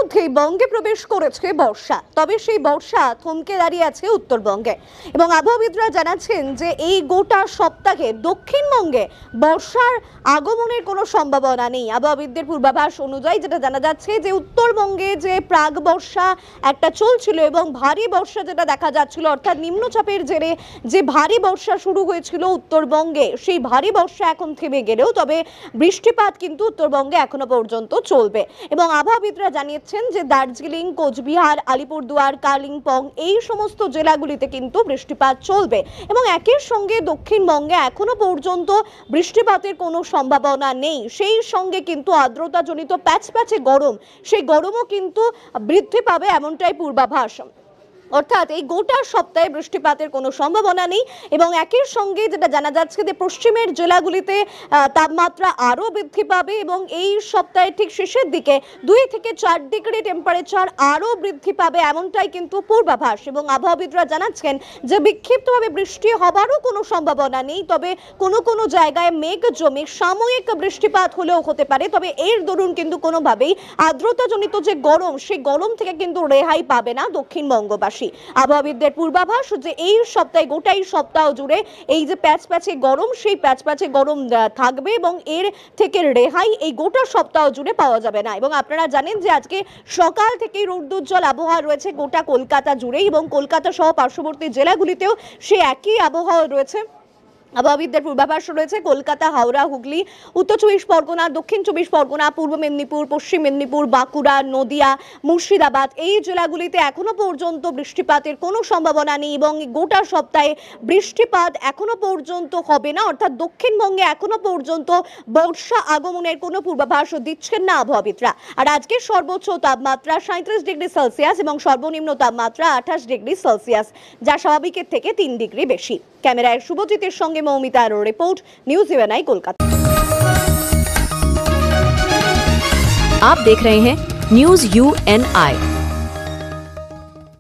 ইতিমধ্যেই বঙ্গে প্রবেশ করেছে বর্ষা, তবে সেই বর্ষা থমকে দাঁড়িয়ে আছে উত্তরবঙ্গে এবং আবহাওয়াবিদরা জানাচ্ছেন যে এই গোটা সপ্তাহে দক্ষিণবঙ্গে বর্ষার আগমনের কোনো সম্ভাবনা নেই। আবহাওয়াবিদদের পূর্বাভাস অনুযায়ী যেটা জানা যাচ্ছে যে উত্তরবঙ্গে যে প্রাক বর্ষা একটা চলছিল এবং ভারী বর্ষা যেটা দেখা যাচ্ছিল, অর্থাৎ নিম্নচাপের জেরে যে ভারী বর্ষা শুরু হয়েছিল উত্তরবঙ্গে, সেই ভারী বর্ষা এখন থেমে গেলেও তবে বৃষ্টিপাত কিন্তু উত্তরবঙ্গে এখনো পর্যন্ত চলবে এবং আবহাওয়াবিদরা জানিয়েছেন যে দার্জিলিং, কোচবিহার, আলিপুরদুয়ার, কালিম্পং এই সমস্ত জেলাগুলিতে কিন্তু বৃষ্টিপাত চলবে এবং একই সঙ্গে দক্ষিণবঙ্গে এখনো পর্যন্ত বৃষ্টিপাতের কোনো সম্ভাবনা নেই। সেই সঙ্গে কিন্তু আর্দ্রতাজনিত প্যাচপ্যাচে গরম, সেই গরমও কিন্তু বৃদ্ধি পাবে এমনটাই পূর্বাভাস। অর্থাৎ এই গোটা সপ্তাহে বৃষ্টিপাতের কোনো সম্ভাবনা নেই এবং একই সঙ্গে যেটা জানা যাচ্ছে যে পশ্চিমের জেলাগুলিতে তাপমাত্রা আরও বৃদ্ধি পাবে এবং এই সপ্তাহের ঠিক শেষের দিকে 2 থেকে 4 ডিগ্রি টেম্পারেচার আরও বৃদ্ধি পাবে এমনটাই কিন্তু পূর্বাভাস এবং আবহাওয়াবিদরা জানাচ্ছেন যে বিক্ষিপ্তভাবে বৃষ্টি হবারও কোনো সম্ভাবনা নেই, তবে কোনো কোনো জায়গায় মেঘ জমে সাময়িক বৃষ্টিপাত হলেও হতে পারে, তবে এর দরুন কিন্তু কোনোভাবেই আর্দ্রতাজনিত যে গরম, সেই গরম থেকে কিন্তু রেহাই পাবে না দক্ষিণবঙ্গবাসী। আবহাওয়াবিদদের পূর্বাভাস যে এই সপ্তাহে গোটাই সপ্তাহ জুড়ে এই যে প্যাচপ্যাচে গরম, সেই প্যাচপ্যাচে গরম থাকবে এবং এর থেকে রেহাই এই গোটা সপ্তাহ জুড়ে পাওয়া যাবে না। এবং আপনারা জানেন যে আজকে সকাল থেকেই রৌদ্রোজ্জ্বল আবহাওয়া রয়েছে গোটা কলকাতা জুড়ে এবং কলকাতা সহ পার্শ্ববর্তী জেলাগুলিতেও সে একই আবহাওয়া রয়েছে। আবহাওয়াবিদদের পূর্বাভাস রয়েছে কলকাতা, হাওড়া, হুগলি, উত্তর 24 পরগনা, দক্ষিণ 24 পরগনা, পূর্ব মেদিনীপুর, পশ্চিম মেদিনীপুর, বাঁকুড়া, নদিয়া, মুর্শিদাবাদ এই জেলাগুলিতে এখনো পর্যন্ত বৃষ্টিপাতের কোনো সম্ভাবনা নেই এবং গোটা সপ্তাহে বৃষ্টিপাত এখনো পর্যন্ত হবে না, অর্থাৎ দক্ষিণবঙ্গে এখনো পর্যন্ত বর্ষা আগমনের কোনো পূর্বাভাস দিচ্ছেন না আবহাওয়াবিদরা। আর আজকের সর্বোচ্চ তাপমাত্রা 37 ডিগ্রি সেলসিয়াস এবং সর্বনিম্ন তাপমাত্রা 28 ডিগ্রি সেলসিয়াস, যা স্বাভাবিকের থেকে 3 ডিগ্রি বেশি। कैमराय शुभजीतेर संगे मौमितार रिपोर्ट, न्यूज 7 कोलकाता। आप देख रहे हैं न्यूज UNI।